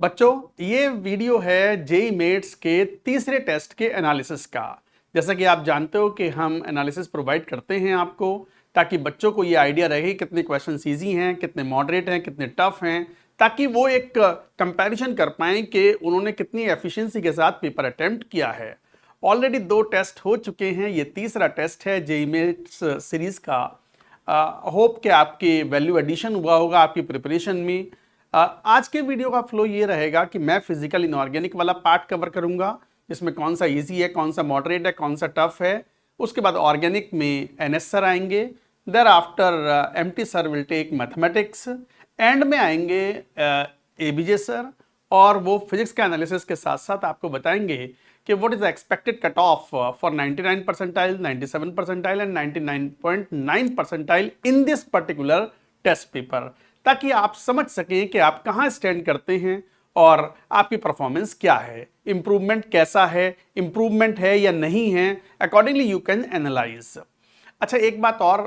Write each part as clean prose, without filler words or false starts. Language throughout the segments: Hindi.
बच्चों, ये वीडियो है जेई मेट्स के तीसरे टेस्ट के एनालिसिस का। जैसा कि आप जानते हो कि हम एनालिसिस प्रोवाइड करते हैं आपको, ताकि बच्चों को ये आइडिया रहे कितने क्वेश्चन ईजी हैं, कितने मॉडरेट हैं, कितने टफ हैं, ताकि वो एक कंपैरिजन कर पाएं कि उन्होंने कितनी एफिशिएंसी के साथ पेपर अटेम्प्ट किया है। ऑलरेडी 2 टेस्ट हो चुके हैं, ये तीसरा टेस्ट है जेई मेट्स सीरीज का। होप कि आपकी वैल्यू एडिशन हुआ होगा आपकी प्रिपरेशन में। आज के वीडियो का फ्लो ये रहेगा कि मैं फिजिकल इनऑर्गेनिक वाला पार्ट कवर करूंगा, जिसमें कौन सा इजी है, कौन सा मॉडरेट है, कौन सा टफ है। उसके बाद ऑर्गेनिक में एनएस सर आएंगे। Thereafter MT sir will take mathematics. And में आएंगे एबीजे सर, और वो फिजिक्स के एनालिसिस के साथ साथ आपको बताएंगे कि what is the expected cut off for 99 percentile, 97 percentile and 99.9 percentile in this particular test paper, ताकि आप समझ सकें कि आप कहां स्टैंड करते हैं और आपकी परफॉर्मेंस क्या है, इंप्रूवमेंट कैसा है, इंप्रूवमेंट है या नहीं है, अकॉर्डिंगली यू कैन एनालाइज। अच्छा, एक बात और,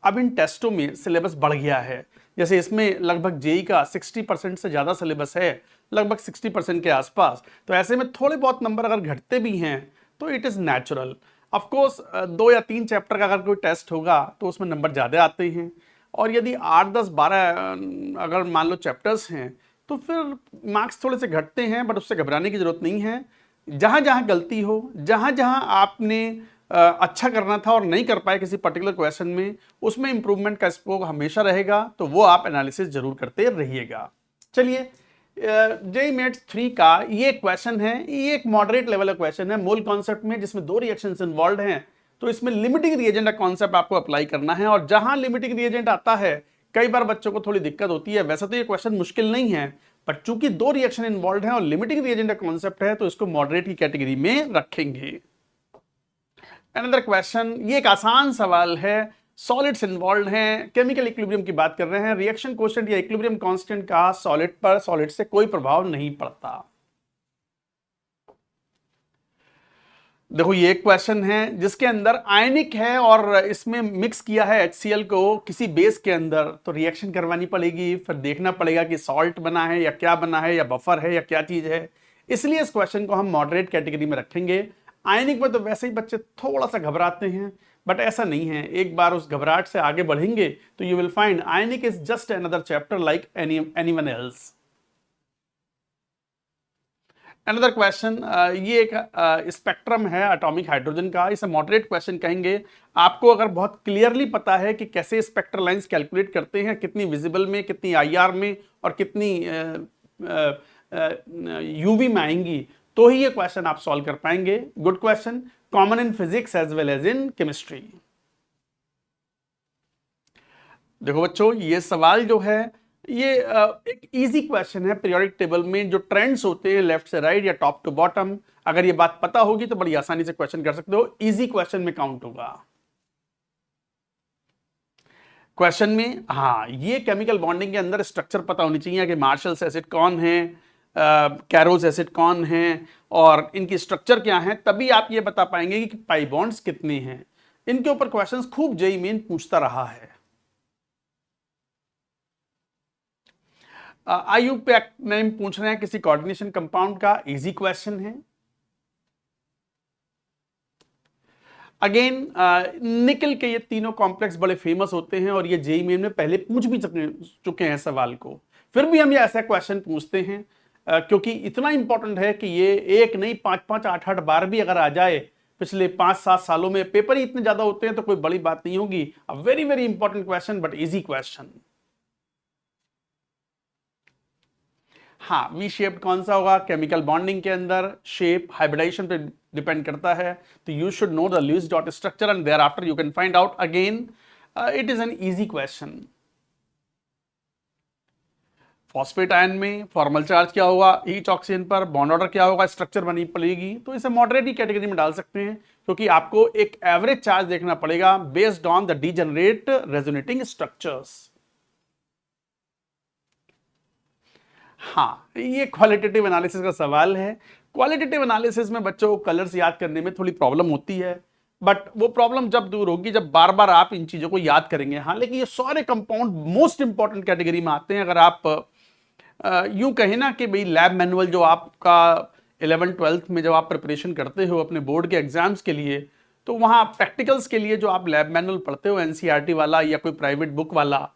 अब इन टेस्टों में सिलेबस बढ़ गया है। जैसे इसमें लगभग जेई का 60% से ज़्यादा सिलेबस है, लगभग 60% के आसपास। तो ऐसे में थोड़े बहुत नंबर अगर घटते भी हैं तो इट इज़ नेचुरल। ऑफकोर्स 2 या 3 चैप्टर का अगर कोई टेस्ट होगा तो उसमें नंबर ज़्यादा आते हैं, और यदि 8, 10, 12 अगर मान लो चैप्टर्स हैं तो फिर मार्क्स थोड़े से घटते हैं, बट उससे घबराने की ज़रूरत नहीं है। जहाँ जहाँ गलती हो, जहाँ जहाँ आपने अच्छा करना था और नहीं कर पाए किसी पर्टिकुलर क्वेश्चन में, उसमें इंप्रूवमेंट का स्कोप हमेशा रहेगा, तो वो आप एनालिसिस जरूर करते रहिएगा। चलिए, जेई मेट्स 3 का ये क्वेश्चन है, ये एक मॉडरेट लेवल का क्वेश्चन है मोल कॉन्सेप्ट में, जिसमें 2 रिएक्शंस इन्वॉल्व हैं। तो इसमें लिमिटिंग रिएजेंट का कॉन्सेप्ट आपको अप्लाई करना है, और जहां लिमिटिंग रिएजेंट आता है कई बार बच्चों को थोड़ी दिक्कत होती है। वैसे तो ये क्वेश्चन मुश्किल नहीं है, बट चूंकि 2 रिएक्शन इन्वॉल्व हैं और लिमिटिंग रिएजेंट का कॉन्सेप्ट है, तो इसको मॉडरेट की कैटेगरी में रखेंगे। अनदर क्वेश्चन, ये एक आसान सवाल है। सॉलिड्स इन्वॉल्व हैं, केमिकल इक्विलिब्रियम की बात कर रहे हैं। रिएक्शन कोएफिशिएंट या इक्विलिब्रियम कांस्टेंट का सॉलिड पर सॉलिड से कोई प्रभाव नहीं पड़ता। देखो, ये एक क्वेश्चन है जिसके अंदर आयनिक है और इसमें मिक्स किया है HCl को किसी बेस के अंदर, तो रिएक्शन करवानी पड़ेगी, फिर देखना पड़ेगा कि सॉल्ट बना है या क्या बना है, या बफर है या क्या चीज है। इसलिए इस क्वेश्चन को हम मॉडरेट कैटेगरी में रखेंगे। आयनिक में तो वैसे ही बच्चे थोड़ा सा घबराते हैं, बट ऐसा नहीं है। एक बार उस घबराहट से आगे बढ़ेंगे तो you will find ionic is just another chapter like anyone else. Another question, ये एक स्पेक्ट्रम है एटॉमिक हाइड्रोजन का, इसे मॉडरेट क्वेश्चन कहेंगे। आपको अगर बहुत क्लियरली पता है कि कैसे स्पेक्ट्रल लाइंस कैलकुलेट करते हैं, कितनी विजिबल में, कितनी आईआर में और कितनी यूवी में आएंगी, तो ही ये क्वेश्चन आप सॉल्व कर पाएंगे। Good question, common in physics as well as in chemistry. देखो बच्चों, ये सवाल जो है ये एक इजी क्वेश्चन है। पीरियोडिक टेबल में जो ट्रेंड्स होते हैं लेफ्ट से राइट या टॉप टू बॉटम, अगर ये बात पता होगी तो बड़ी आसानी से क्वेश्चन कर सकते हो, इजी क्वेश्चन में काउंट होगा। क्वेश्चन में हाँ, ये केमिकल बॉन्डिंग के अंदर स्ट्रक्चर पता होनी चाहिए कि मार्शल्स एसिड कौन है, कैरोज एसिड कौन है, और इनकी स्ट्रक्चर क्या है, तभी आप ये बता पाएंगे कि पाई बॉन्ड्स कितने हैं। इनके ऊपर क्वेश्चंस खूब जेईई मेन पूछता रहा है। IUPAC नेम पूछ रहे हैं किसी कोऑर्डिनेशन कंपाउंड का, इजी क्वेश्चन है। अगेन निकल के ये तीनों कॉम्प्लेक्स बड़े फेमस होते हैं, और ये जेईई मेन में पहले पूछ भी चुके हैं सवाल को। फिर भी हम ये ऐसा क्वेश्चन पूछते हैं क्योंकि इतना इंपॉर्टेंट है कि ये एक नहीं 5-5, 8-8 बार भी अगर आ जाए पिछले 5-7 सालों में, पेपर ही इतने ज्यादा होते हैं तो कोई बड़ी बात नहीं होगी। A very very important question, but easy question. हाँ, वी शेप्ड कौन सा होगा? केमिकल बॉन्डिंग के अंदर शेप हाइब्रिडाइजेशन पे डिपेंड करता है, तो you should know the Lewis dot structure and thereafter you can find out. Again it is an easy question. Phosphate ion में फॉर्मल चार्ज क्या होगा ईच ऑक्सीजन पर, बॉन्ड ऑर्डर क्या होगा, स्ट्रक्चर बनी पड़ेगी, तो इसे मॉडरेट ही कैटेगरी में डाल सकते हैं, क्योंकि आपको एक एवरेज चार्ज देखना पड़ेगा based on the degenerate resonating structures. हाँ, ये क्वालिटेटिव एनालिसिस का सवाल है। क्वालिटेटिव एनालिसिस में बच्चों को कलर्स याद करने में थोड़ी प्रॉब्लम होती है, बट वो प्रॉब्लम जब दूर होगी जब बार बार आप इन चीजों को याद करेंगे। हाँ, लेकिन ये सारे कंपाउंड मोस्ट इंपॉर्टेंट कैटेगरी में आते हैं। अगर आप यूं कहें ना कि भाई लैब मैनुअल जो आपका 11th-12th में जब आप प्रिपरेशन करते हो अपने बोर्ड के एग्जाम्स के लिए, तो वहाँ प्रैक्टिकल्स के लिए जो आप लैब मैनुअल पढ़ते हो एनसीईआरटी वाला या कोई प्राइवेट बुक वाला,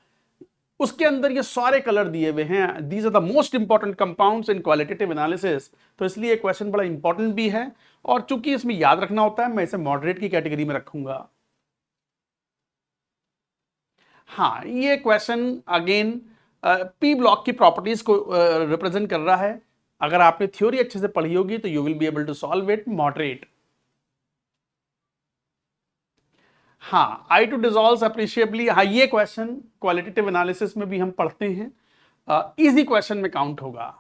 उसके अंदर ये सारे कलर दिए हुए हैं। These are the most important compounds in qualitative analysis. तो इसलिए क्वेश्चन बड़ा इंपॉर्टेंट भी है, और चूंकि इसमें याद रखना होता है, मैं इसे मॉडरेट की कैटेगरी में रखूंगा। हाँ, ये क्वेश्चन अगेन पी ब्लॉक की प्रॉपर्टीज को रिप्रेजेंट कर रहा है। अगर आपने थ्योरी अच्छे से पढ़ी होगी तो you will be able to solve it moderate. हाँ, आई टू डिजॉल्व अप्रिशिएबली, हाँ ये क्वेश्चन क्वालिटेटिव एनालिसिस में भी हम पढ़ते हैं, इजी क्वेश्चन में काउंट होगा।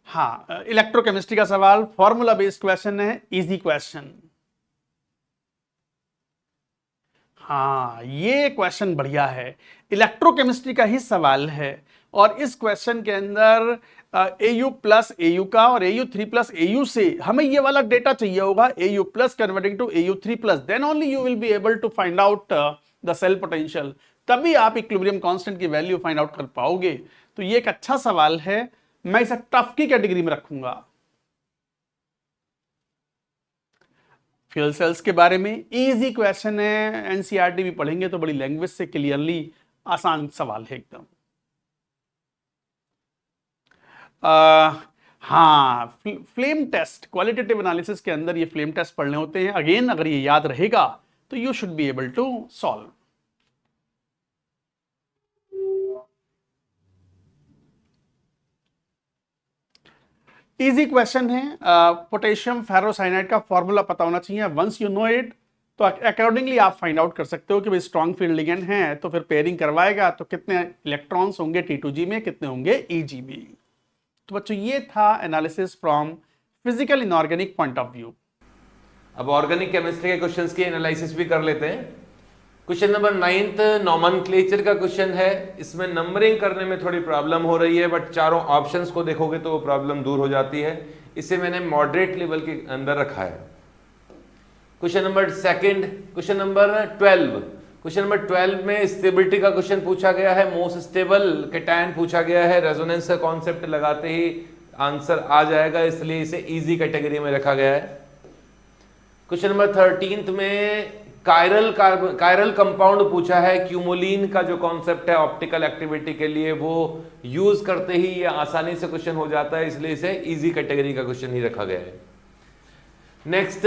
हाँ, इलेक्ट्रोकेमिस्ट्री का सवाल, फॉर्मूला बेस्ड क्वेश्चन है, इजी क्वेश्चन। हाँ, ये क्वेश्चन बढ़िया है, इलेक्ट्रोकेमिस्ट्री का ही सवाल है, और इस क्वेश्चन के अंदर AU प्लस AU का और AU3 प्लस AU से हमें ये वाला डेटा चाहिए होगा, AU plus converting to AU3 plus, then only you will be able to find out the cell potential, तभी आप इक्विलिब्रियम कांस्टेंट की वैल्यू फाइंड आउट कर पाओगे। तो ये एक अच्छा सवाल है, मैं इसे टफ की कैटेगरी में रखूंगा। फ्यूल सेल्स के बारे में इजी क्वेश्चन है, एनसीईआरटी भी पढ़ेंगे तो बड़ी लैंग्वेज से क्लियरली आसान सवाल है एकदम। हाँ, फ्लेम टेस्ट, क्वालिटेटिव एनालिसिस के अंदर ये फ्लेम टेस्ट पढ़ने होते हैं। अगेन अगर ये याद रहेगा तो you should be able to solve. Easy question है, पोटेशियम फेरोसाइनाइड का फॉर्मूला पता होना चाहिए। वंस यू नो इट तो अकॉर्डिंगली आप फाइंड आउट कर सकते हो कि भाई स्ट्रॉन्ग फील्ड लिगेंड है तो फिर पेयरिंग करवाएगा तो कितने इलेक्ट्रॉन्स होंगे T2G में, कितने होंगे EG में। तो बच्चों ये था analysis from physical inorganic point of view. अब ऑर्गेनिक केमिस्ट्री के क्वेश्चंस की एनालिसिस भी कर लेते हैं। क्वेश्चन नंबर 9th नॉमेनक्लेचर का क्वेश्चन है। इसमें नंबरिंग करने में थोड़ी प्रॉब्लम हो रही है, बट चारों ऑप्शंस को देखोगे तो वो प्रॉब्लम दूर हो जाती है। इसे मैंने मॉडरेट लेवल के अंदर रखा है। Question number 2, question number 12। Question number 12 में स्टेबिलिटी का क्वेश्चन पूछा गया है, मोस्ट स्टेबल कैटायन पूछा गया है। रेजोनेंस का कॉन्सेप्ट लगाते ही आंसर आ जाएगा, इसलिए इसे इजी कैटेगरी में रखा गया है। क्वेश्चन नंबर 13 में कायरल कंपाउंड पूछा है। क्यूमोलिन का जो कॉन्सेप्ट है ऑप्टिकल एक्टिविटी के लिए, वो यूज करते ही ये आसानी से क्वेश्चन हो जाता है, इसलिए इसे इजी कैटेगरी का क्वेश्चन ही रखा गया है। नेक्स्ट,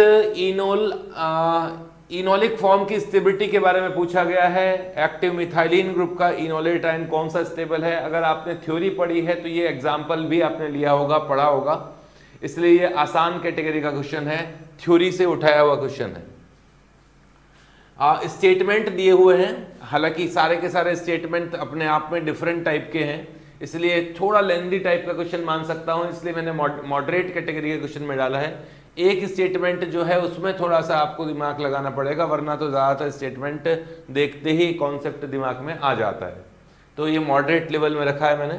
इनोलिक फॉर्म की स्टेबिलिटी के बारे में पूछा गया है। एक्टिव मिथाइलिन ग्रुप का इनोलेट आयन कौन सा स्टेबल है। अगर आपने थ्योरी पढ़ी है तो ये एग्जाम्पल भी आपने लिया होगा, पढ़ा होगा, इसलिए ये आसान कैटेगरी का क्वेश्चन है, थ्योरी से उठाया हुआ क्वेश्चन है। स्टेटमेंट दिए हुए हैं, हालांकि सारे के सारे स्टेटमेंट अपने आप में डिफरेंट टाइप के हैं, इसलिए थोड़ा लेंथी टाइप का क्वेश्चन मान सकता हूं, इसलिए मैंने मॉडरेट कैटेगरी के क्वेश्चन में डाला है। एक स्टेटमेंट जो है उसमें थोड़ा सा आपको दिमाग लगाना पड़ेगा, वरना तो ज़्यादातर स्टेटमेंट देखते ही कॉन्सेप्ट दिमाग में आ जाता है, तो ये मॉडरेट लेवल में रखा है मैंने।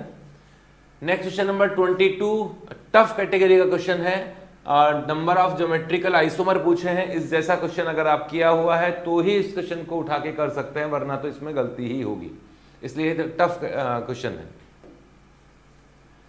Next question number 22 tough category का क्वेश्चन है। नंबर ऑफ ज्योमेट्रिकल आइसोमर पूछे हैं। इस जैसा क्वेश्चन अगर आप किया हुआ है तो ही इस क्वेश्चन को उठा के कर सकते हैं, वरना तो इसमें गलती ही होगी, इसलिए टफ क्वेश्चन है।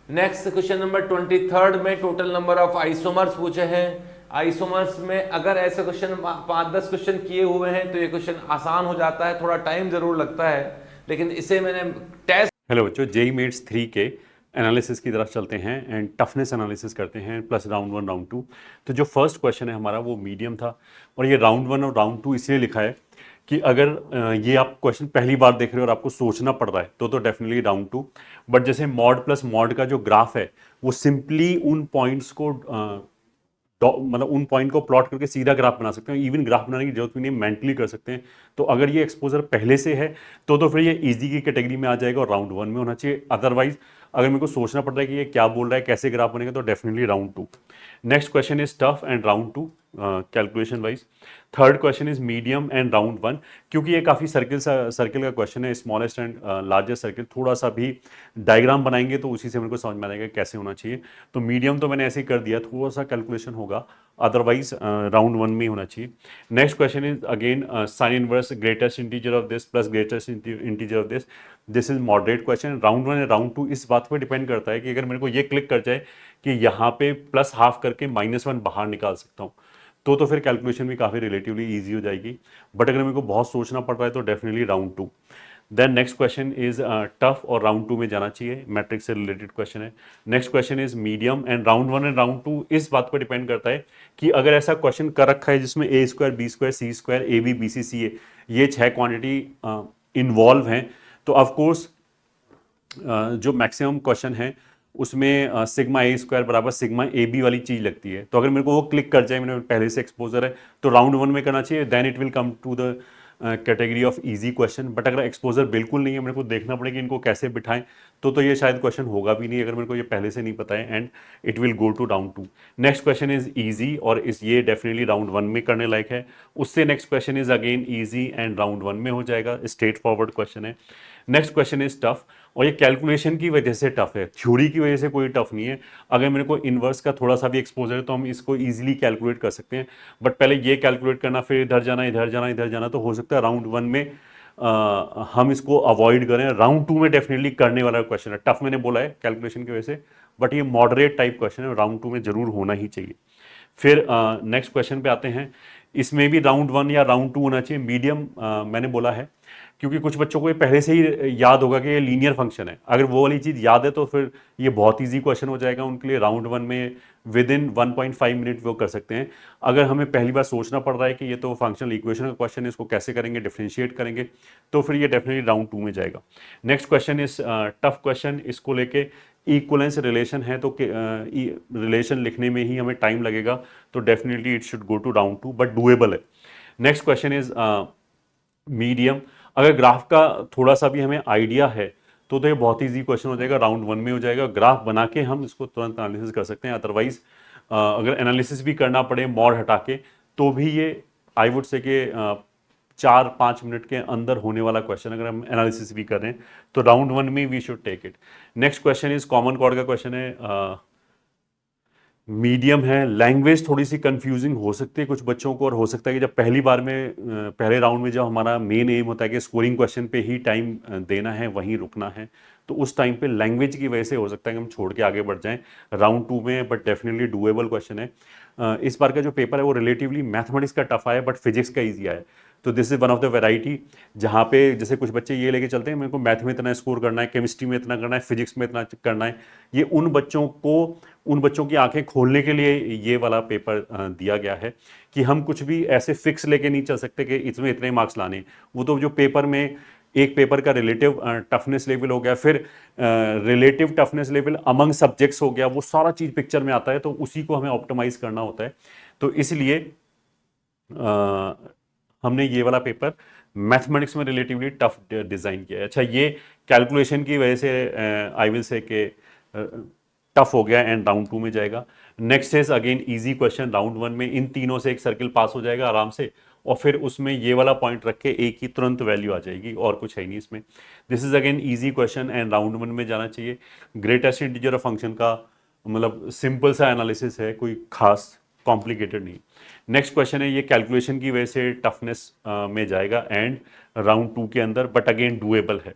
नेक्स्ट क्वेश्चन नंबर 23 में टोटल नंबर ऑफ आइसोमर्स पूछे हैं। आइसोमर्स में अगर ऐसे क्वेश्चन 5-10 क्वेश्चन किए हुए हैं तो ये क्वेश्चन आसान हो जाता है, थोड़ा टाइम जरूर लगता है, लेकिन इसे मैंने टेस्ट। हेलो बच्चों, जेईई मेंस 3 के एनालिसिस की तरफ चलते हैं एंड टफनेस एनालिसिस करते हैं, प्लस राउंड 1 राउंड 2। तो जो फर्स्ट क्वेश्चन है हमारा वो मीडियम था, और ये राउंड 1 और राउंड 2 इसलिए लिखा है कि अगर ये आप क्वेश्चन पहली बार देख रहे हो और आपको सोचना पड़ रहा है तो डेफिनेटली राउंड 2। बट जैसे मॉड प्लस मॉड का जो ग्राफ है वो सिंपली उन पॉइंट्स को मतलब उन पॉइंट को प्लॉट करके सीधा ग्राफ बना सकते हैं, इवन ग्राफ बनाने की जरूरत भी नहीं, मेंटली कर सकते हैं। तो अगर ये एक्सपोजर पहले से है तो फिर ये इजी की कैटेगरी में आ जाएगा और राउंड 1 में होना चाहिए। अदरवाइज अगर मेरे को सोचना पड़ रहा है कि ये क्या बोल रहा है, कैसे ग्राफ बनेगा, तो definitely round 2। Next question is tough and round 2। Calculation wise. Third question is medium and round one, क्योंकि ये काफ़ी सर्किल का क्वेश्चन है, स्मॉलेस्ट एंड लार्जेस्ट सर्किल, थोड़ा सा भी डायग्राम बनाएंगे तो उसी से मेरे को समझ में आएगा कैसे होना चाहिए। तो मीडियम तो मैंने ऐसे ही कर दिया, थोड़ा सा कैलकुलेशन होगा, अदरवाइज राउंड वन में ही होना चाहिए। Next question is again sine inverse greatest integer of this plus greatest integer of this. This is moderate question. Round one and round two इस बात पर डिपेंड करता है कि अगर मेरे को ये क्लिक कर जाए कि यहाँ पे प्लस हाफ करके -1 बाहर निकाल सकता हूँ, तो फिर कैलकुलेशन भी काफ़ी रिलेटिवली इजी हो जाएगी। बट अगर मेरे को बहुत सोचना पड़ रहा है तो definitely round two. Then next question is tough और राउंड टू में जाना चाहिए, मैट्रिक्स से रिलेटेड क्वेश्चन है। Next question is medium and round one and round two इस बात पर डिपेंड करता है कि अगर ऐसा क्वेश्चन कर रखा है जिसमें A square B square C square A B B C C A ये 6 क्वांटिटी इन्वॉल्व हैं, तो ऑफकोर्स जो मैक्सिमम क्वेश्चन है उसमें सिग्मा ए स्क्वायर बराबर सिग्मा ए बी वाली चीज लगती है। तो अगर मेरे को वो क्लिक कर जाए, मैंने पहले से एक्सपोजर है, तो राउंड वन में करना चाहिए, then it will come to the category of easy question. But अगर एक्सपोजर बिल्कुल नहीं है, मेरे को देखना पड़ेगा इनको कैसे बिठाएं, तो ये शायद क्वेश्चन होगा भी नहीं अगर मेरे को ये पहले से नहीं पता है, and it will go to round two. Next question is easy और ये डेफिनेटली राउंड वन में करने लायक है। उससे next question is again easy and round one में हो जाएगा, स्ट्रेट फॉरवर्ड क्वेश्चन है। नेक्स्ट क्वेश्चन इज टफ और ये कैलकुलेशन की वजह से टफ है, थ्योरी की वजह से कोई टफ नहीं है। अगर मेरे को इन्वर्स का थोड़ा सा भी एक्सपोजर है तो हम इसको इजीली कैलकुलेट कर सकते हैं, बट पहले ये कैलकुलेट करना, फिर इधर जाना इधर जाना इधर जाना, तो हो सकता है राउंड वन में हम इसको अवॉइड करें। राउंड टू में डेफिनेटली करने वाला क्वेश्चन है, टफ मैंने बोला है कैलकुलेशन की वजह से, बट ये मॉडरेट टाइप क्वेश्चन है, राउंड टू में जरूर होना ही चाहिए। फिर नेक्स्ट क्वेश्चन पे आते हैं, इसमें भी राउंड वन या राउंड टू होना चाहिए। मीडियम मैंने बोला है क्योंकि कुछ बच्चों को ये पहले से ही याद होगा कि ये लीनियर फंक्शन है, अगर वो वाली चीज़ याद है तो फिर ये बहुत इजी क्वेश्चन हो जाएगा उनके लिए। राउंड वन में विद इन 1.5 मिनट वो कर सकते हैं। अगर हमें पहली बार सोचना पड़ रहा है कि ये तो फंक्शनल इक्वेशन का क्वेश्चन है, इसको कैसे करेंगे, डिफरेंशिएट करेंगे, तो फिर ये डेफिनेटली राउंड टू में जाएगा। Next question is tough question, इसको लेके इक्वलेंस रिलेशन है, तो रिलेशन लिखने में ही हमें टाइम लगेगा, तो definitely it should go to round two, but doable है। नेक्स्ट क्वेश्चन इज मीडियम, अगर ग्राफ का थोड़ा सा भी हमें आइडिया है तो ये बहुत ईजी क्वेश्चन हो जाएगा, राउंड वन में हो जाएगा। ग्राफ बना के हम इसको तुरंत एनालिसिस कर सकते हैं, अदरवाइज अगर एनालिसिस भी करना पड़े मॉड हटा के, तो भी ये आई वुड से कि 4-5 मिनट के अंदर होने वाला क्वेश्चन अगर हम एनालिसिस भी कर रहे हैं, तो राउंड वन में we should take it. Next question is common chord का क्वेश्चन है, मीडियम है। लैंग्वेज थोड़ी सी कंफ्यूजिंग हो सकती है कुछ बच्चों को, और हो सकता है कि जब पहली बार में पहले राउंड में जब हमारा मेन एम होता है कि स्कोरिंग क्वेश्चन पे ही टाइम देना है, वहीं रुकना है, तो उस टाइम पे लैंग्वेज की वजह से हो सकता है कि हम छोड़ के आगे बढ़ जाएं राउंड टू में, बट डेफिनेटली डूएबल क्वेश्चन है। इस बार का जो पेपर है वो रिलेटिवली मैथमेटिक्स का टफ आया, बट फिजिक्स का ईजी आया। तो this is one of the variety जहाँ पे जैसे कुछ बच्चे ये लेके चलते हैं मेरे को मैथ में इतना स्कोर करना है, केमिस्ट्री में इतना करना है, फिजिक्स में इतना करना है, ये उन बच्चों की आंखें खोलने के लिए ये वाला पेपर दिया गया है कि हम कुछ भी ऐसे फिक्स लेके नहीं चल सकते कि इसमें इतने मार्क्स लाने। वो तो जो पेपर में एक पेपर का रिलेटिव टफनेस लेवल हो गया, फिर relative toughness level among subjects हो गया, वो सारा चीज़ पिक्चर में आता है, तो उसी को हमें ऑप्टिमाइज करना होता है। तो इसलिए हमने ये वाला पेपर मैथमेटिक्स में रिलेटिवली टफ डिज़ाइन किया है। अच्छा, ये कैलकुलेशन की वजह से आई विल से के टफ हो गया एंड राउंड टू में जाएगा। Next is again easy question, round one में इन तीनों से एक सर्किल पास हो जाएगा आराम से, और फिर उसमें ये वाला पॉइंट रख के एक ही तुरंत वैल्यू आ जाएगी, और कुछ है नहीं इसमें। This is again easy question and round one में जाना चाहिए। ग्रेटेस्ट इंटीजर ऑफ फंक्शन का मतलब सिंपल सा एनालिसिस है, कोई खास कॉम्प्लिकेटेड नहीं। नेक्स्ट क्वेश्चन है, ये कैलकुलेशन की वजह से टफनेस में जाएगा एंड राउंड टू के अंदर, बट अगेन डूएबल है।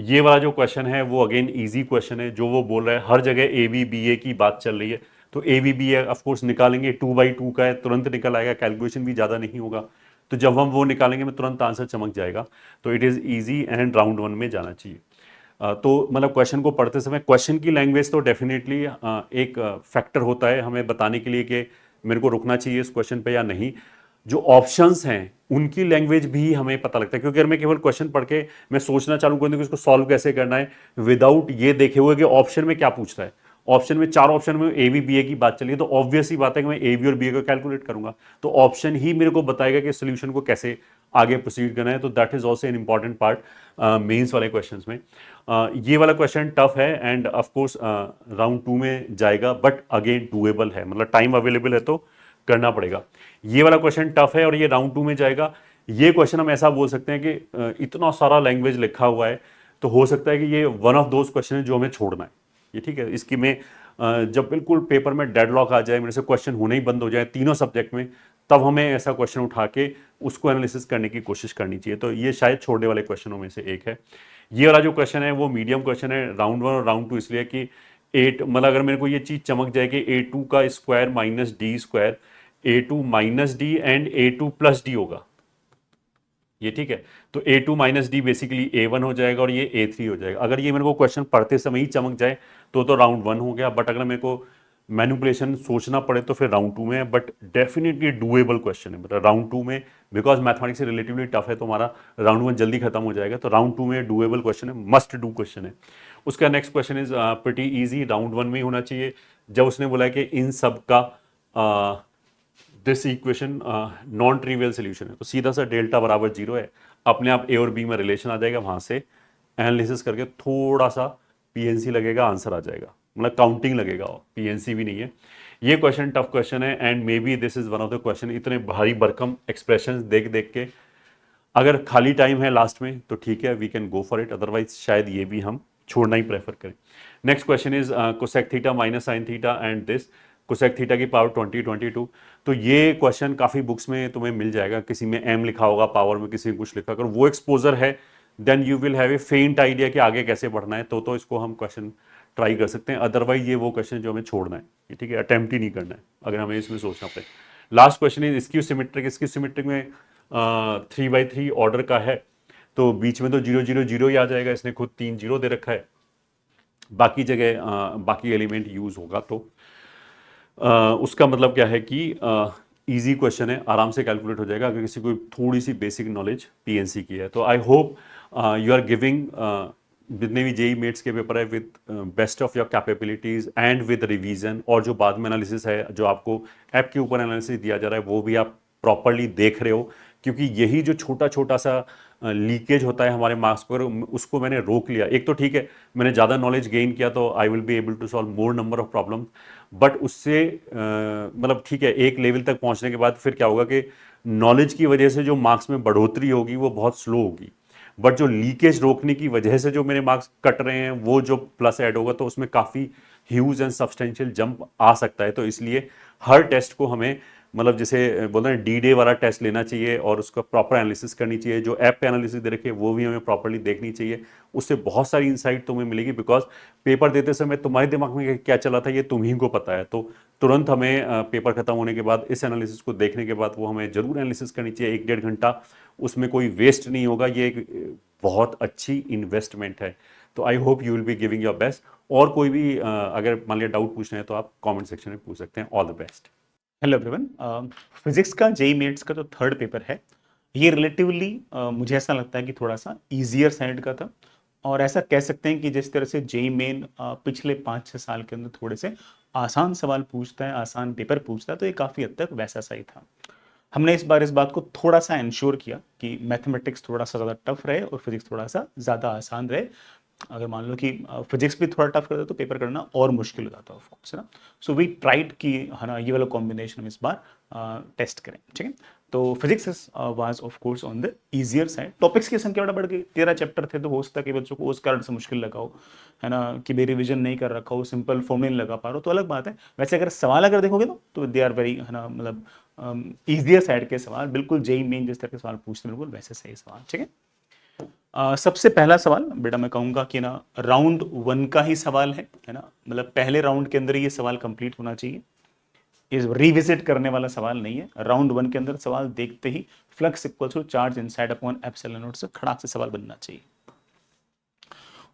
ये वाला जो क्वेश्चन है वो अगेन इजी क्वेश्चन है, जो वो बोल रहा है हर जगह ए बी बी ए की बात चल रही है, तो A B B A of course निकालेंगे, 2/2 का है, तुरंत निकल आएगा, कैलकुलेशन भी ज़्यादा नहीं होगा, तो जब हम वो निकालेंगे में तुरंत आंसर चमक जाएगा। तो it is easy and round one में जाना चाहिए। तो मतलब क्वेश्चन को पढ़ते समय क्वेश्चन की लैंग्वेज तो डेफिनेटली एक फैक्टर होता है हमें बताने के लिए कि मेरे को रुकना चाहिए इस क्वेश्चन पे या नहीं। जो ऑप्शंस हैं उनकी लैंग्वेज भी हमें पता लगता है, क्योंकि अगर मैं केवल क्वेश्चन पढ़ के मैं सोचना चालू कर दूं कि इसको सॉल्व कैसे करना है विदाउट ये देखे हुए कि ऑप्शन में क्या पूछ रहा है, ऑप्शन में 4 ऑप्शन में ए बी बी ए की बात चली है, तो ऑब्वियस ही बात है कि मैं ए बी और बी ए को कैलकुलेट करूंगा, तो ऑप्शन ही मेरे को बताएगा कि सोल्यूशन को कैसे आगे प्रोसीड करना है। तो that is also an important part mains वाले क्वेश्चंस में। ये वाला क्वेश्चन टफ है and of course round two में जाएगा, बट अगेन डूएबल है, मतलब टाइम अवेलेबल है तो करना पड़ेगा। ये वाला क्वेश्चन टफ है और ये राउंड 2 में जाएगा। ये क्वेश्चन हम ऐसा बोल सकते हैं कि इतना सारा लैंग्वेज लिखा हुआ है तो हो सकता है कि ये वन ऑफ दोज क्वेश्चन है जो हमें छोड़ना है। ये ठीक है, इसकी में जब बिल्कुल पेपर में डेडलॉक आ जाए, मेरे से क्वेश्चन होने ही बंद हो जाए तीनों सब्जेक्ट में, तब हमें ऐसा क्वेश्चन उठा के उसको एनालिसिस करने की कोशिश करनी चाहिए। तो ये शायद छोड़ने वाले क्वेश्चनों में से एक है। ये वाला जो क्वेश्चन है वो मीडियम क्वेश्चन है, राउंड 1 और राउंड 2 इसलिए कि 8 मतलब अगर मेरे को ये चीज़ चमक जाए कि A2 का square minus D square A2 minus D and A2 plus D होगा, ये ठीक है, तो A2 minus D basically A1 हो जाएगा और ये A3 हो जाएगा। अगर ये मेरे को क्वेश्चन पढ़ते समय ही चमक जाए तो राउंड 1 हो गया, बट अगर मेरे को मैनिपुलेशन सोचना पड़े तो फिर राउंड 2 में है। बट डेफिनेटली डूएबल क्वेश्चन है, मतलब राउंड 2 में बिकॉज मैथमेटिक्स रिलेटिवली टफ है तो हमारा राउंड 1 जल्दी खत्म हो जाएगा, तो राउंड 2 में डूएबल क्वेश्चन है, मस्ट डू क्वेश्चन है। उसका next question is pretty easy, round 1 में ही होना चाहिए। जब उसने बोला कि इन सब का this equation non trivial solution है, तो सीधा सा डेल्टा बराबर 0 है, अपने आप ए और बी में रिलेशन आ जाएगा, वहां से एनालिसिस करके थोड़ा सा पीएनसी लगेगा, आंसर आ जाएगा, मतलब काउंटिंग लगेगा, पीएनसी भी नहीं है। ये क्वेश्चन टफ क्वेश्चन है and may be this is one of the question, इतने भारी भरकम एक्सप्रेशन देख देख के अगर खाली टाइम है लास्ट में तो ठीक है, we can go for it, otherwise शायद ये भी हम छोड़ना ही प्रेफर करें। Next question is cosec theta minus sine theta and this cosec theta की पावर 2022। तो ये क्वेश्चन काफ़ी बुक्स में तुम्हें मिल जाएगा, किसी में m लिखा होगा पावर में, किसी में कुछ लिखा, अगर वो एक्सपोजर है then you will have a faint idea कि आगे कैसे बढ़ना है, तो इसको हम क्वेश्चन ट्राई कर सकते हैं। अदरवाइज ये वो क्वेश्चन जो हमें छोड़ना है, ठीक है, अटेम्प्ट ही नहीं करना है अगर हमें इसमें सोचना पड़े। Last question is skew symmetric. Skew symmetric में 3/3 ऑर्डर का है, तो बीच में तो 0 0 0 ही आ जाएगा, इसने खुद 3 0 दे रखा है, बाकी जगह बाकी एलिमेंट यूज होगा, तो उसका मतलब क्या है कि इजी क्वेश्चन है, आराम से कैलकुलेट हो जाएगा अगर किसी को थोड़ी सी बेसिक नॉलेज पीएनसी की है। तो I hope you are giving जितने भी जेई मेट्स के पेपर है with best of your capabilities and with revision, और जो बाद में एनालिसिस है जो आपको ऐप के ऊपर एनालिसिस दिया जा रहा है वो भी आप प्रॉपरली देख रहे हो, क्योंकि यही जो छोटा छोटा सा लीकेज होता है हमारे मार्क्स पर, उसको मैंने रोक लिया। एक तो ठीक है मैंने ज़्यादा नॉलेज गेन किया तो I will be able to solve more number of problem, but उससे मतलब ठीक है एक लेवल तक पहुंचने के बाद फिर क्या होगा कि नॉलेज की वजह से जो मार्क्स में बढ़ोतरी होगी वो बहुत स्लो होगी, बट जो लीकेज रोकने की वजह से जो मेरे मार्क्स कट रहे हैं वो जो प्लस ऐड होगा तो उसमें काफ़ी ह्यूज एंड सब्सटेंशियल जंप आ सकता है। तो इसलिए हर टेस्ट को हमें मतलब जैसे बोलते हैं D-Day वाला टेस्ट लेना चाहिए और उसका प्रॉपर एनालिसिस करनी चाहिए, जो ऐप पे एनालिसिस दे रखे वो भी हमें प्रॉपरली देखनी चाहिए, उससे बहुत सारी इंसाइट तुम्हें मिलेगी, बिकॉज पेपर देते समय तुम्हारे दिमाग में क्या चला था ये तुम्ही को पता है। तो तुरंत हमें पेपर खत्म होने के बाद इस एनालिसिस को देखने के बाद वो हमें जरूर एनालिसिस करनी चाहिए, 1-1.5 घंटा उसमें कोई वेस्ट नहीं होगा, ये एक बहुत अच्छी इन्वेस्टमेंट है। तो I hope you will be giving your best, और कोई भी अगर मान लिया डाउट पूछना है तो आप कमेंट सेक्शन में पूछ सकते हैं। All the best. Hello everyone, physics का जेई मेट्स का जो थर्ड पेपर है ये रिलेटिवली मुझे ऐसा लगता है कि थोड़ा सा इजियर साइड का था, और ऐसा कह सकते हैं कि जिस तरह से जेई मेन पिछले 5-6 साल के अंदर थोड़े से आसान सवाल पूछता है, आसान पेपर पूछता है, तो ये काफ़ी हद तक वैसा सा ही था। हमने इस बार इस बात को थोड़ा सा इंश्योर किया कि मैथमेटिक्स थोड़ा सा ज़्यादा टफ रहे और फिजिक्स थोड़ा सा ज़्यादा आसान रहे। अगर मान लो कि फिजिक्स भी थोड़ा टफ करता तो पेपर करना और मुश्किल हो जाता है ऑफकोर्स, है ना। सो वी ट्राइड कि है ना ये वाला कॉम्बिनेशन हम इस बार टेस्ट करें, ठीक है। तो physics was of course on the easier side. Topics की संख्या बड़ा बढ़ गई, 13 चैप्टर थे, तो हो सकता है कि बच्चों को उस कारण से मुश्किल लगा हो, है ना, कि भाई रिविजन नहीं कर रखा हो, सिंपल फॉर्मूला नहीं लगा पा रहा हो, तो अलग बात है। वैसे अगर सवाल अगर देखोगे तो दे आर वेरी, है ना, मतलब इजियर साइड के सवाल, बिल्कुल जेई मेन जिस तरह के सवाल पूछते हैं बिल्कुल वैसे सही सवाल, ठीक है। सबसे पहला सवाल बेटा मैं कहूंगा कि ना राउंड 1 का ही सवाल है ना, मतलब पहले राउंड के अंदर ये सवाल कंप्लीट होना चाहिए, इस रिविजिट करने वाला सवाल नहीं है। राउंड 1 के अंदर सवाल देखते ही flux equals to charge inside upon epsilon not से खड़ाक से सवाल बनना चाहिए।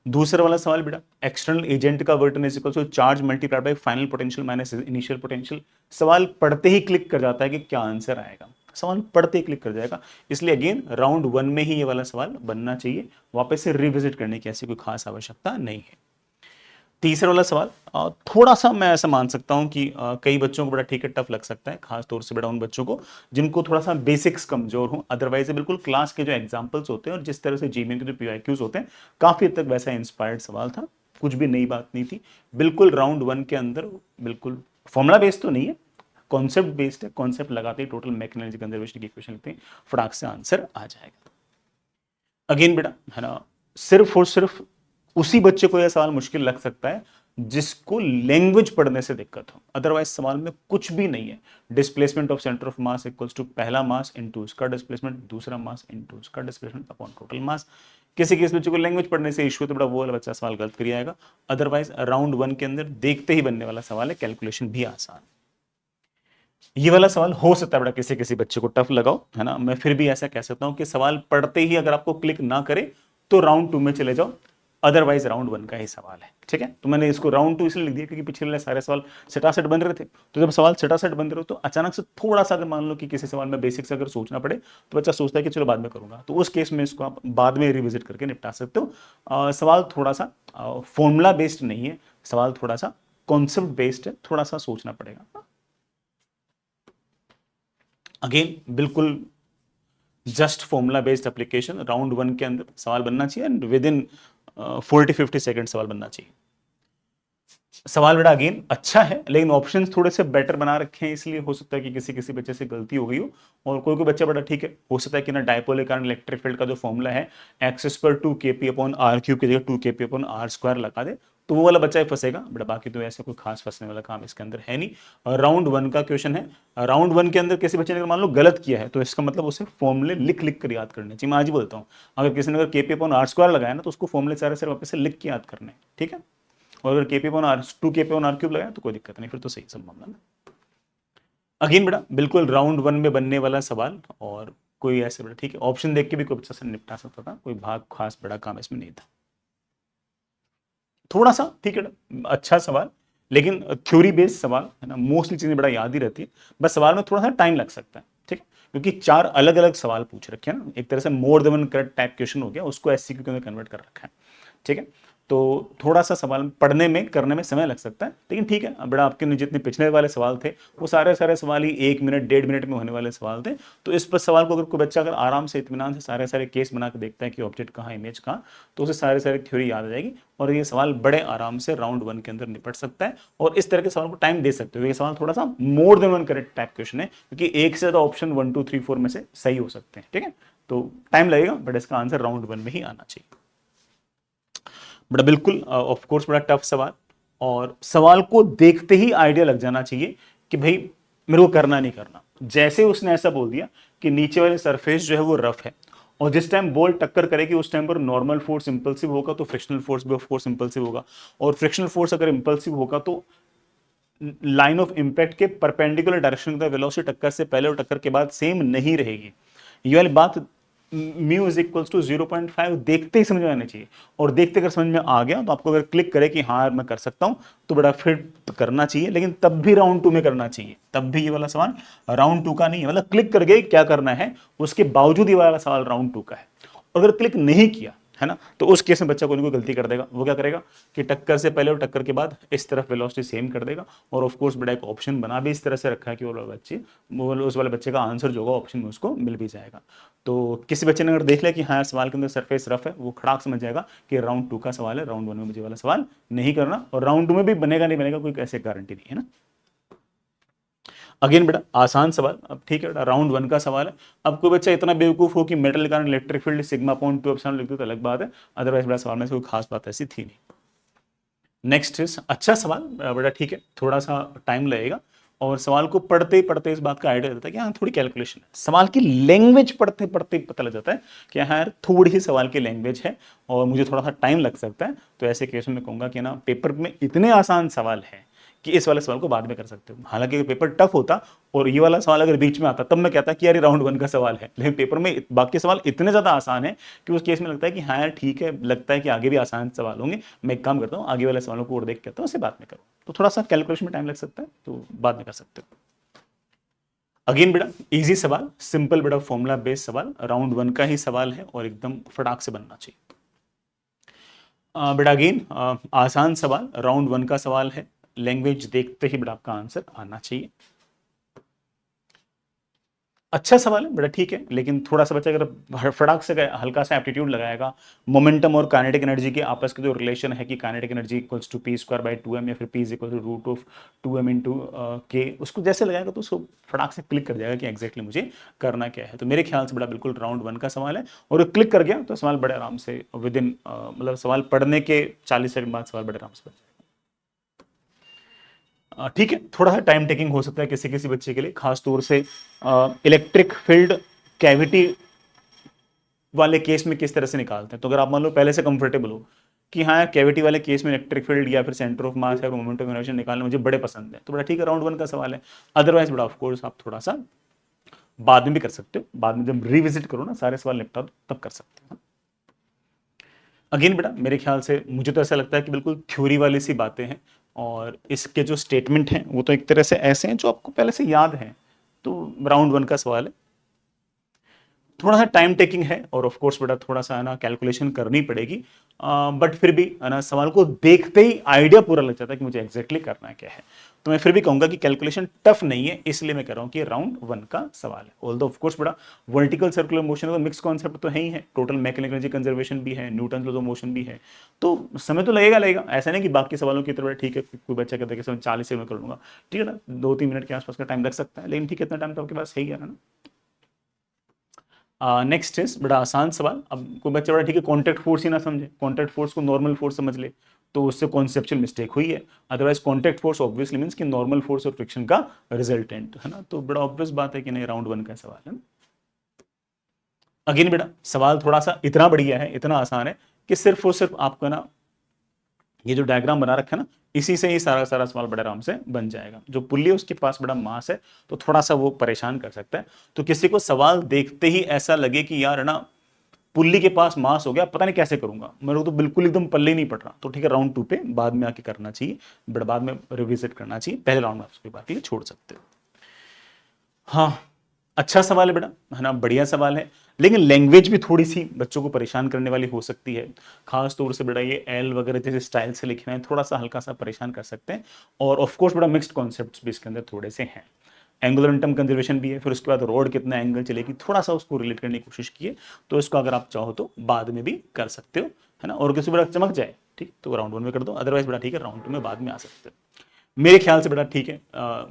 दूसरा वाला सवाल बेटा, एक्सटर्नल एजेंट का work done is equals to charge multiplied by final potential minus initial potential. सवाल पढ़ते ही क्लिक कर जाता है कि क्या आंसर आएगा, सवाल पढ़ते ही क्लिक कर जाएगा, इसलिए अगेन राउंड 1 में ही ये वाला सवाल बनना चाहिए, वापस से रिविजिट करने की ऐसी कोई खास आवश्यकता नहीं है। तीसरा वाला सवाल थोड़ा सा मैं ऐसा मान सकता हूं कि कई बच्चों को बड़ा ठीक है टफ लग सकता है, खास तौर से बड़ा उन बच्चों को जिनको थोड़ा सा बेसिक्स कमजोर हो। अदरवाइज बिल्कुल क्लास के जो एग्जांपल्स होते हैं और जिस तरह से जीमेन के जो पीआईक्यूज होते हैं काफी हद तक वैसा इंस्पायर्ड सवाल था, कुछ भी नई बात नहीं थी, बिल्कुल राउंड 1 के अंदर बिल्कुल फॉर्मूला बेस्ड तो नहीं है, कॉन्सेप्ट बेस्ड है, कॉन्सेप्ट लगाते ही टोटल मेक एनर्जी कंजर्वेशन की इक्वेशन लिखते हैं, फटाक से आंसर आ जाएगा। अगेन बेटा है ना, सिर्फ और सिर्फ उसी बच्चे को यह सवाल मुश्किल लग सकता है जिसको लैंग्वेज पढ़ने से दिक्कत हो, अदरवाइज सवाल में कुछ भी नहीं है। Displacement of centre of mass equals to पहला मास इनटू उसका डिस्प्लेसमेंट, दूसरा मास इनटू उसका डिस्प्लेसमेंट अपॉन टोटल मास। किसी किस बच्चे को लैंग्वेज पढ़ने से इश्यू तो बड़ा वो वाला बच्चा सवाल गलत कर आएगा। अदरवाइज राउंड 1 के अंदर देखते ही बनने वाला सवाल है, कैलकुलेशन भी आसान। ये वाला सवाल हो सकता है बड़ा किसी किसी बच्चे को टफ लगाओ, है ना। मैं फिर भी ऐसा कह सकता हूं कि सवाल पढ़ते ही अगर आपको क्लिक ना करे तो राउंड 2 में चले जाओ, अदरवाइज राउंड 1 का ही सवाल है, ठीक है। तो मैंने इसको राउंड 2 इसलिए लिख दिया क्योंकि पिछले वाले सारे सवाल सटासट बन रहे थे। तो जब सवाल सटासट बन रहे हो तो अचानक से थोड़ा सा अगर मान लो कि किसी सवाल में बेसिक से अगर सोचना पड़े तो बच्चा सोचता है कि चलो बाद में करूंगा, तो उस केस में इसको आप बाद में रिविजिट करके निपटा सकते हो। सवाल थोड़ा सा फॉर्मूला बेस्ड नहीं है, सवाल थोड़ा सा कॉन्सेप्ट बेस्ड है, थोड़ा सा सोचना पड़ेगा। अगेन बिल्कुल just formula based application, round 1 के अंदर सवाल बनना चाहिए एंड विद इन 40-50 सेकंड सवाल बनना चाहिए। सवाल बेटा अगेन अच्छा है, लेकिन ऑप्शंस थोड़े से बेटर बना रखे हैं, इसलिए हो सकता है कि किसी किसी बच्चे से गलती हो गई हो, और कोई कोई बच्चा बड़ा ठीक है, हो सकता है कि ना डायपोल के कारण इलेक्ट्रिक फील्ड का जो फॉर्मूला है एक्सिस पर 2kp/r³ की जगह 2kp/r² लगा दे, तो वो वाला बच्चा ही फंसेगा। बट बाकी तो ऐसा कोई खास फंसने वाला काम इसके अंदर है नहीं। राउंड 1 का क्वेश्चन है, राउंड 1 के अंदर किसी बच्चे ने अगर मान लो गलत किया है तो इसका मतलब उसे फॉर्मूले लिख लिख कर याद करने चाहिए। मैं आज ही बोलता हूँ, अगर किसी ने अगर kp/r² लगाया ना तो उसको फॉर्मूले सारे सारे वापस से लिख के याद करने, ठीक है। और अगर kp/2kp/r³ लगाया तो कोई दिक्कत नहीं, फिर तो सही सब मामला ना। अगेन बेटा बिल्कुल राउंड 1 में बनने वाला सवाल, और कोई ऐसे बेटा ठीक है, ऑप्शन देख के भी कोई बच्चा से निपटा सकता था, कोई भाग खास बड़ा काम इसमें नहीं था। थोड़ा सा ठीक है, अच्छा सवाल, लेकिन थ्योरी बेस्ड सवाल है ना, मोस्टली चीजें बड़ा याद ही रहती है, बस सवाल में थोड़ा सा टाइम लग सकता है, ठीक है, क्योंकि 4 अलग अलग सवाल पूछ रखे हैं ना, एक तरह से more than one correct type question हो गया, उसको एससीक्यू के अंदर कन्वर्ट कर रखा है, ठीक है। तो थोड़ा सा सवाल पढ़ने में करने में समय लग सकता है, लेकिन ठीक है। बड़ा आपके जितने पिछले वाले सवाल थे वो सारे सारे सवाल ही 1 मिनट 1.5 मिनट में होने वाले सवाल थे, तो इस पर सवाल को अगर कोई बच्चा अगर आराम से इत्मीनान से सारे सारे केस बना के देखता है कि ऑब्जेक्ट कहाँ इमेज कहाँ, तो उसे सारे सारे थ्योरी याद आ जाएगी, और ये सवाल बड़े आराम से राउंड 1 के अंदर निपट सकता है, और इस तरह के सवाल को टाइम दे सकते हो। ये सवाल थोड़ा सा more than one correct type question है, क्योंकि एक से ज्यादा ऑप्शन 1 2 3 4 में से सही हो सकते हैं, ठीक है, तो टाइम लगेगा, बट इसका आंसर राउंड 1 में ही आना चाहिए। बड़ा बिल्कुल ऑफ कोर्स बड़ा टफ सवाल, और सवाल को देखते ही आइडिया लग जाना चाहिए कि भाई मेरे को करना नहीं करना। जैसे उसने ऐसा बोल दिया कि नीचे वाले सरफेस जो है वो रफ है, और जिस टाइम बॉल टक्कर करेगी उस टाइम पर नॉर्मल फोर्स इंपल्सिव होगा, तो फ्रिक्शनल फोर्स भी ऑफ कोर्स इंपल्सिव होगा, और फ्रिक्शनल फोर्स अगर इंपल्सिव होगा तो लाइन ऑफ इंपैक्ट के परपेंडिकुलर डायरेक्शन का वेलोसिटी टक्कर से पहले और टक्कर के बाद सेम नहीं रहेगी। ये वाली बात म्यू इज इक्वल्स टू 0.5 देखते ही समझ में आना चाहिए, और देखते अगर समझ में आ गया तो आपको अगर क्लिक करे कि हाँ मैं कर सकता हूं तो बड़ा फिर करना चाहिए, लेकिन तब भी राउंड 2 में करना चाहिए, तब भी ये वाला सवाल राउंड 2 का नहीं है। मतलब क्लिक करके क्या करना है उसके बावजूद ये वाला सवाल राउंड 2 का है। अगर क्लिक नहीं किया है ना, तो उस केस में बच्चा कोई ना कोई गलती कर देगा। वो क्या करेगा कि टक्कर से पहले और टक्कर के बाद इस तरफ वेलोसिटी सेम कर देगा, और ऑफ कोर्स बड़ा एक ऑप्शन बना भी इस तरह से रखा है कि उस वाले बच्चे का आंसर जो होगा ऑप्शन में उसको मिल भी जाएगा। तो किसी बच्चे ने अगर देख लिया कि हाँ सवाल के अंदर सरफेस रफ है, वो खड़ाक समझ जाएगा कि राउंड 2 का सवाल है, राउंड 1 में मुझे वाला सवाल नहीं करना, और राउंड 2 में भी बनेगा नहीं बनेगा कोई ऐसे गारंटी नहीं है ना। अगेन बेटा आसान सवाल, अब ठीक है बेटा राउंड 1 का सवाल है। अब कोई बच्चा इतना बेवकूफ हो कि मेटल के कारण इलेक्ट्रिक फील्ड σ/2 लिख दो तो अलग बात है, अदरवाइज बड़ा सवाल में से कोई खास बात ऐसी थी नहीं। नेक्स्ट इज अच्छा सवाल बेटा, ठीक है थोड़ा सा टाइम लगेगा, और सवाल को पढ़ते पढ़ते इस बात का आइडिया देता है कि हाँ थोड़ी कैलकुलेशन है। सवाल की लैंग्वेज पढ़ते पढ़ते पता लग जाता है कि हाँ यार थोड़ी ही सवाल की लैंग्वेज है और मुझे थोड़ा सा टाइम लग सकता है। तो ऐसे केस में कहूंगा कि ना पेपर में इतने आसान सवाल है कि इस वाले सवाल को बाद में कर सकते हो। हालांकि पेपर टफ होता और ये वाला सवाल अगर बीच में आता तब मैं कहता कि यार राउंड 1 का सवाल है, लेकिन पेपर में बाकी सवाल इतने ज्यादा आसान है कि उस केस में लगता है कि हाँ यार ठीक है, लगता है कि आगे भी आसान सवाल होंगे, मैं एक काम करता हूँ आगे वाले सवालों को और देख के आता हूँ, उसे बाद में करूँ। तो थोड़ा सा कैलकुलेशन में टाइम लग सकता है, तो बाद में कर सकते हो। अगेन बेटा इजी सवाल, सिंपल बेटा फॉर्मूला बेस्ड सवाल, राउंड 1 का ही सवाल है और एकदम फटाक से बनना चाहिए। बेटा अगेन आसान सवाल, राउंड 1 का सवाल है, लैंग्वेज देखते ही बेटा आपका आंसर आना चाहिए। अच्छा सवाल है, बड़ा ठीक है, लेकिन थोड़ा सा बच्चा अगर फटाक से हल्का सा एप्टीट्यूड लगाएगा, मोमेंटम और काइनेटिक एनर्जी के आपस के जो रिलेशन है कि kinetic energy equals to P square by 2m या फिर p is equal to root of 2m into K, उसको जैसे लगाएगा तो उसको फटाक से क्लिक कर जाएगा कि एग्जैक्टली मुझे करना क्या है। तो मेरे ख्याल से बड़ा बिल्कुल राउंड 1 का सवाल है, और क्लिक कर गया तो सवाल बड़े आराम से विद इन मतलब सवाल पढ़ने के 40 सेकंड बाद सवाल बड़े आराम से बन जाएगा। ठीक है, थोड़ा सा टाइम टेकिंग हो सकता है किसी किसी बच्चे के लिए, खास तौर से इलेक्ट्रिक फील्ड कैविटी वाले केस में किस तरह से निकालते हैं। तो अगर आप मान लो पहले से कंफर्टेबल हो कि हाँ कैविटी वाले केस में इलेक्ट्रिक फील्ड या फिर सेंटर ऑफ मास या मोमेंट ऑफ इनर्शिया निकालना मुझे बड़े पसंद है, तो बड़ा ठीक है, राउंड 1 का सवाल है। अदरवाइज बड़ा ऑफ कोर्स आप थोड़ा सा बाद में भी कर सकते हो, बाद में जब रिविजिट करो ना सारे सवाल निपटा दो तब कर सकते हो। अगेन बेटा मेरे ख्याल से मुझे तो ऐसा लगता है कि बिल्कुल थ्योरी वाली सी बातें हैं, और इसके जो स्टेटमेंट हैं वो तो एक तरह से ऐसे हैं जो आपको पहले से याद हैं। तो राउंड 1 का सवाल है, थोड़ा सा टाइम टेकिंग है, और ऑफ कोर्स बेटा थोड़ा सा है ना कैलकुलेशन करनी पड़ेगी, बट फिर भी है ना सवाल को देखते ही आइडिया पूरा लग जाता है कि मुझे एग्जैक्टली करना क्या है। तो मैं फिर भी कहूंगा कि कैलकुलेशन टफ नहीं है, इसलिए मैं कह रहा हूं कि राउंड 1 का सवाल है। ऑल्दो ऑफ कोर्स बेटा वर्टिकल सर्कुलर मोशन का मिक्स कॉन्सेप्ट तो है ही है, टोटल मैकेनिकल एनर्जी कंजर्वेशन भी है, न्यूटन लॉ ऑफ मोशन भी है, तो समय तो लगेगा। ऐसा नहीं कि बाकी सवालों की तरह ठीक है कोई बच्चा कहता है कि 40 से मैं कर लूंगा, ठीक है ना, 2-3 मिनट के आसपास का टाइम लग सकता है, लेकिन ठीक है इतना टाइम तो आपके पास है ही ना। नेक्स्ट इज बड़ा आसान सवाल। अब कोई बच्चा बड़ा ठीक है कॉन्टैक्ट फोर्स ही ना समझे, कॉन्टैक्ट फोर्स को नॉर्मल फोर्स समझ ले, तो उससे कॉन्सेप्चुअल मिस्टेक हुई है। Otherwise contact force obviously means कि नॉर्मल फोर्स और फ्रिक्शन का रिजल्टेंट है ना, तो बड़ा ऑब्वियस बात है कि नहीं राउंड 1 का सवाल है ना। अगेन बेटा सवाल थोड़ा सा इतना बढ़िया है, इतना आसान है कि सिर्फ और सिर्फ आपको ना ये जो डायग्राम बना रखा है ना, इसी से ही सारा सारा सवाल बड़े आराम से बन जाएगा। जो पुल्ली है उसके पास बड़ा मास है तो थोड़ा सा वो परेशान कर सकता है। तो किसी को सवाल देखते ही ऐसा लगे कि यार है ना पुल्ली के पास मास हो गया, पता नहीं कैसे करूंगा, मेरे को तो बिल्कुल एकदम पल्ले ही नहीं पड़ रहा, तो ठीक है राउंड 2 पे बाद में आके करना चाहिए, बड़ा बाद में रिविजिट करना चाहिए, पहले राउंड में उसकी बात छोड़ सकते हो। हाँ अच्छा सवाल है बेटा, है ना, बढ़िया सवाल है, लेकिन लैंग्वेज भी थोड़ी सी बच्चों को परेशान करने वाली हो सकती है। खास तौर से बेटा ये एल वगैरह जैसे स्टाइल से लिखना है, थोड़ा सा हल्का सा परेशान कर सकते हैं। और ऑफ कोर्स बड़ा मिक्स्ड कॉन्सेप्ट्स भी इसके अंदर थोड़े से हैं। एंगुलर मोमेंटम कंजर्वेशन भी है, फिर उसके बाद रोड कितना एंगल चलेगी, थोड़ा सा उसको रिलेट करने की कोशिश कीजिए। तो इसको अगर आप चाहो तो बाद में भी कर सकते हो, है ना, और किसी बड़ा चमक जाए ठीक तो राउंड 1 में कर दो, अदरवाइज बड़ा ठीक है राउंड 2 में बाद में आ सकते हो। मेरे ख्याल से बेटा ठीक है,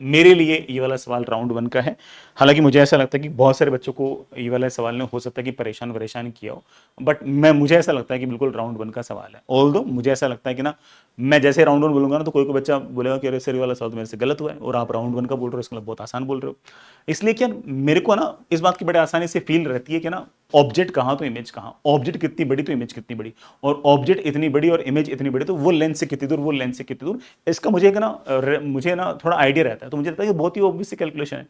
मेरे लिए ये वाला सवाल राउंड 1 का है। हालांकि मुझे ऐसा लगता है कि बहुत सारे बच्चों को ये वाला सवाल ने हो सकता है कि परेशान किया हो, बट मुझे ऐसा लगता है कि बिल्कुल राउंड 1 का सवाल है। ऑल्दो मुझे ऐसा लगता है कि ना मैं जैसे राउंड 1 बोलूंगा ना तो कोई बच्चा बोलेगा कि अरे सर ये वाला सवाल तो मेरे से गलत हुआ है, और आप राउंड 1 का बोल रहे हो इसका मतलब बहुत आसान बोल रहे हो। इसलिए क्या मेरे को ना इस बात की बड़े आसानी से फील रहती है कि ना ऑब्जेक्ट कहाँ तो इमेज कहाँ, ऑब्जेक्ट कितनी बड़ी तो इमेज कितनी बड़ी, और ऑब्जेक्ट इतनी बड़ी और इमेज इतनी बड़ी तो वो लेंस से कितनी दूर, वो लेंस से कितनी दूर, इसका मुझे ना थोड़ा आइडिया रहता है। तो मुझे लगता है कि बहुत ही ऑब्वियस कैलकुलेशन है,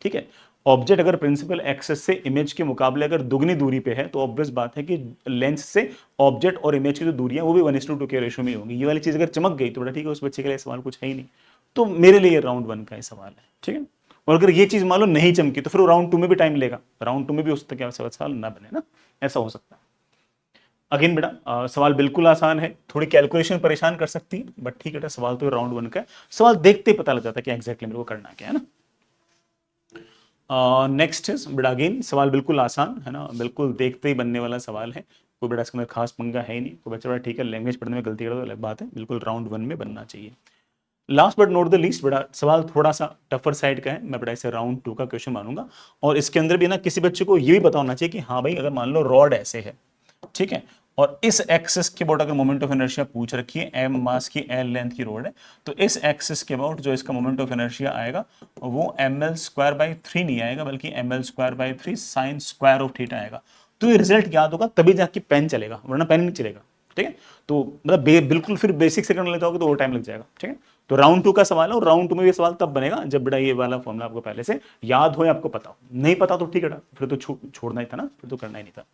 ठीक है। ऑब्जेक्ट अगर प्रिंसिपल एक्सेस से इमेज के मुकाबले अगर दुगनी दूरी पे है तो ऑब्वियस बात है कि लेंस से ऑब्जेक्ट और इमेज की जो दूरियां वो भी 1:2 के रेशियो में होंगी। ये वाली चीज अगर चमक गई तो बड़ा ठीक है, उस बच्चे के लिए सवाल कुछ है ही नहीं। तो मेरे लिए राउंड 1 का ही सवाल है, ठीक है। और अगर ये चीज मान लो नहीं चमकी तो फिर राउंड 2 में भी टाइम लेगा, राउंड 2 में भी हो सकता है कि सवाल ना बने ना, ऐसा हो सकता है। अगेन बेटा सवाल बिल्कुल आसान है, थोड़ी कैलकुलेशन परेशान कर सकती है, बट ठीक है बेटा सवाल तो राउंड 1 का है, सवाल देखते ही पता लग जाता है कि एग्जैक्टली मेरे को करना क्या है ना। नेक्स्ट इज बेटा अगेन सवाल बिल्कुल आसान है ना, बिल्कुल देखते ही बनने वाला सवाल है, कोई बेटा इसके अंदर खास पंगा है ही नहीं। कोई बच्चा बेटा ठीक है लैंग्वेज पढ़ने में गलती करे तो अलग बात है, बिल्कुल राउंड 1 में बनना चाहिए। Last but not the least बेटा सवाल थोड़ा सा टफर साइड का है, मैं बेटा इसे राउंड 2 का क्वेश्चन मानूंगा, और इसके अंदर भी ना किसी बच्चे को ये भी पता होना चाहिए कि हाँ भाई अगर मान लो रॉड ऐसे है, ठीक है, और इस एक्सिस के अबाउट अगर मोमेंट ऑफ इनर्शिया पूछ रखी है, एम मास की एल लेंथ की रोड है, तो इस एक्सिस के अबाउट जो इसका मोमेंट ऑफ इनर्शिया आएगा वो ml²/3 नहीं आएगा, बल्कि ml²/3 sin square of theta आएगा। तो ये रिजल्ट याद होगा तभी जाके पेन चलेगा, वरना पेन नहीं चलेगा, ठीक है। तो मतलब बिल्कुल फिर बेसिक से करने लग जाओगे तो और टाइम लग जाएगा, ठीक है। तो राउंड 2 का सवाल है, और राउंड 2 में ये सवाल तब बनेगा जब बेटा ये वाला फॉर्मूला आपको पहले से याद हो या आपको पता हो। नहीं पता तो ठीक है फिर तो छोड़ना ही था ना, फिर तो करना ही नहीं था।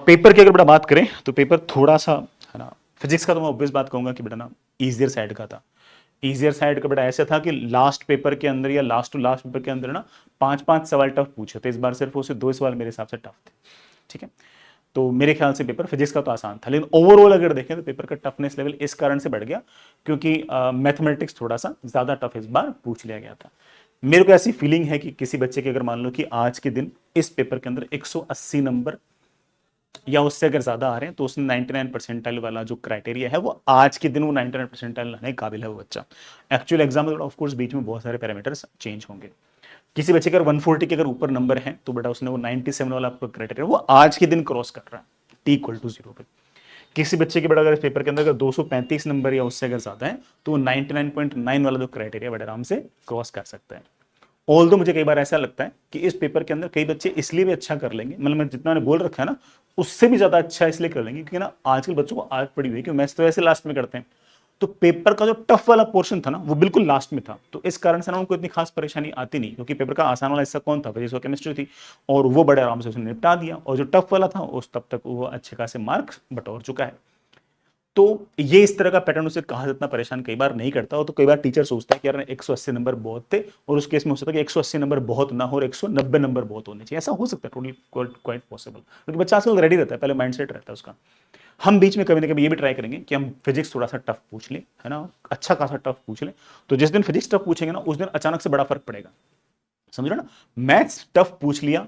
पेपर की अगर बेटा बात करें तो पेपर थोड़ा सा है ना, फिजिक्स का तो मैं ऑब्वियस बात कहूंगा कि बेटा ना ईजियर साइड का था। ईजियर साइड का बेटा ऐसा था कि लास्ट पेपर के अंदर या लास्ट टू लास्ट पेपर के अंदर ना 5-5 सवाल टफ पूछे थे, इस बार सिर्फ उसे 2 सवाल मेरे हिसाब से टफ थे, ठीक है। तो मेरे ख्याल से पेपर फिजिक्स का तो आसान था, लेकिन ओवरऑल अगर देखें तो पेपर का टफनेस लेवल इस कारण से बढ़ गया क्योंकि मैथमेटिक्स थोड़ा सा ज्यादा टफ इस बार पूछ लिया गया था। मेरे को ऐसी फीलिंग है कि किसी बच्चे के अगर मान लो कि आज के दिन इस पेपर के अंदर 180 नंबर या उससे अगर ज्यादा आ रहे हैं तो उसने 99 परसेंटाइल वाला जो क्राइटेरिया है वो आज के दिन वो 99 परसेंटाइल लाने के काबिल है वो बच्चा। एक्चुअल एग्जाम में ऑफ कोर्स बीच में बहुत सारे पैरामीटर्स चेंज होंगे। किसी बच्चे के अगर 140 के अगर ऊपर नंबर है तो बेटा उसने वो 97 वाला क्राइटेरिया वो आज के दिन क्रॉस कर रहा है टी इक्वल टू 0 पे। किसी बच्चे के बेटा अगर पेपर के अंदर अगर 235 नंबर या उससे अगर ज्यादा है तो वो 99.9 वाला जो क्राइटेरिया बड़े आराम से क्रॉस कर सकता है। ऑल्दो मुझे कई बार ऐसा लगता है कि इस पेपर के अंदर कई बच्चे इसलिए भी अच्छा कर लेंगे, मतलब मैं जितना मैंने बोल रखा है ना उससे भी ज्यादा अच्छा इसलिए कर लेंगे क्योंकि ना आजकल बच्चों को आदत पड़ी हुई है कि मैथ्स तो ऐसे लास्ट में करते हैं, तो पेपर का जो टफ वाला पोर्शन था ना वो बिल्कुल लास्ट में था, तो इस कारण से ना उनको इतनी खास परेशानी आती नहीं क्योंकि पेपर का आसान वाला हिस्सा कौन था, फिजिक्स और केमिस्ट्री थी और वो बड़े आराम से उसने निपटा दिया, और जो टफ वाला था उस तब तक वो अच्छे खासे मार्क्स बटोर चुका है। तो ये इस तरह का पैटर्न उसे कहा इतना परेशान कई बार नहीं करता हो, तो कई बार टीचर सोचता है कि यार 180 नंबर बहुत थे, और उस केस में हो सकता है कि 180 नंबर बहुत ना हो और 190 नंबर बहुत होने चाहिए, ऐसा हो सकता है, टोटली क्वाइट पॉसिबल, क्योंकि बच्चा आजकल रेडी रहता है, पहले माइंडसेट रहता है उसका। हम बीच में कभी ना कभी ये भी ट्राई करेंगे कि हम फिजिक्स थोड़ा सा टफ पूछ लें, है ना, अच्छा खासा टफ पूछ लें, तो जिस दिन फिजिक्स टफ पूछेंगे ना उस दिन अचानक से बड़ा फर्क पड़ेगा, समझ रहे ना। मैथ्स टफ पूछ लिया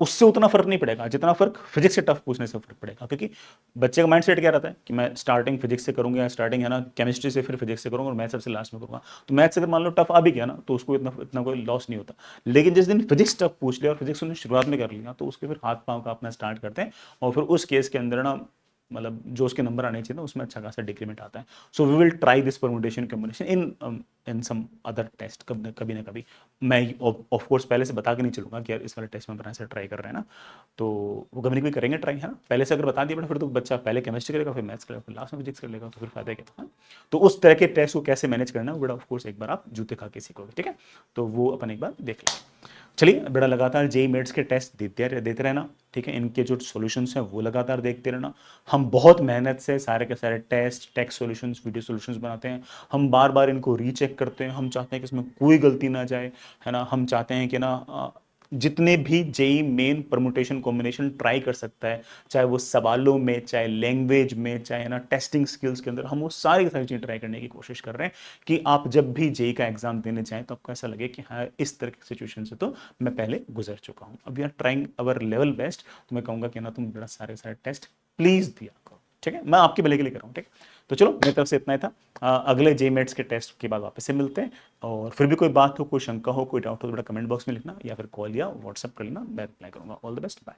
उससे उतना फर्क नहीं पड़ेगा जितना फर्क फिजिक्स से टफ पूछने से फर्क पड़ेगा, क्योंकि बच्चे का माइंडसेट क्या रहता है कि मैं स्टार्टिंग फिजिक्स से करूंगा या स्टार्टिंग है ना केमिस्ट्री से फिर फिजिक्स से करूंगा और मैथ्स सबसे लास्ट में करूंगा, तो मैथ्स अगर मान लो टफ आ भी गया ना तो उसको इतना कोई लॉस नहीं होता। लेकिन जिस दिन फिजिक्स टफ पूछ लिया और फिजिक्स उन्होंने शुरुआत में कर लिया तो उसके फिर हाथ पाँव का अपना स्टार्ट करते हैं, और फिर उस केस के अंदर ना मतलब जो उसके नंबर आने चाहिए ना उसमें अच्छा खासा डिक्रीमेंट आता है। So we will try this permutation combination in some other test कभी ना कभी। मैं ऑफ कोर्स पहले से बता के नहीं चलूंगा कि यार इस वाले टेस्ट में अपना से ट्राई कर रहे हैं ना, तो वो कभी ना कभी करेंगे ट्राई, है ना। पहले से अगर बता दिया बड़ा फिर तो बच्चा पहले केमिस्ट्री करेगा फिर मैथ्स करेगा फिर लास्ट में फिजिक्स कर लेगा, तो फिर फायदा क्या है। तो उस तरह के टेस्ट को कैसे मैनेज करना है वो बड़ा ऑफ कोर्स एक बार आप जूते खा के सीखोगे, ठीक है, तो वो अपन एक बार देख लेंगे। चलिए बेटा लगातार जेई मेट्स के टेस्ट देते रहना, ठीक है, इनके जो सॉल्यूशंस हैं वो लगातार देखते रहना। हम बहुत मेहनत से सारे के सारे test text solutions video solutions बनाते हैं, हम बार बार इनको रीचेक करते हैं, हम चाहते हैं कि इसमें कोई गलती ना जाए, है ना, हम चाहते हैं कि ना जितने भी JEE main permutation combination try कर सकता है, चाहे वो सवालों में, चाहे लैंग्वेज में, चाहे ना टेस्टिंग स्किल्स के अंदर, हम वो सारी की सारी चीज़ें ट्राई करने की कोशिश कर रहे हैं कि आप जब भी जेई का एग्जाम देने जाएं तो आपको ऐसा लगे कि हाँ इस तरह की सिचुएशन से तो मैं पहले गुजर चुका हूँ, अब we are trying our level best. तो मैं कहूँगा कि ना तुम बड़ा सारे टेस्ट प्लीज दिया करो, ठीक है, मैं आपके भले के लिए कर रहा हूँ, ठीक। तो चलो मेरी तरफ से इतना ही था, अगले जेई मेट्स के टेस्ट के बाद वापस से मिलते हैं, और फिर भी कोई बात हो, कोई शंका हो, कोई डाउट हो तो बड़ा कमेंट बॉक्स में लिखना या फिर कॉल या व्हाट्सएप कर लेना, मैं रिप्लाई करूंगा। All the best, bye.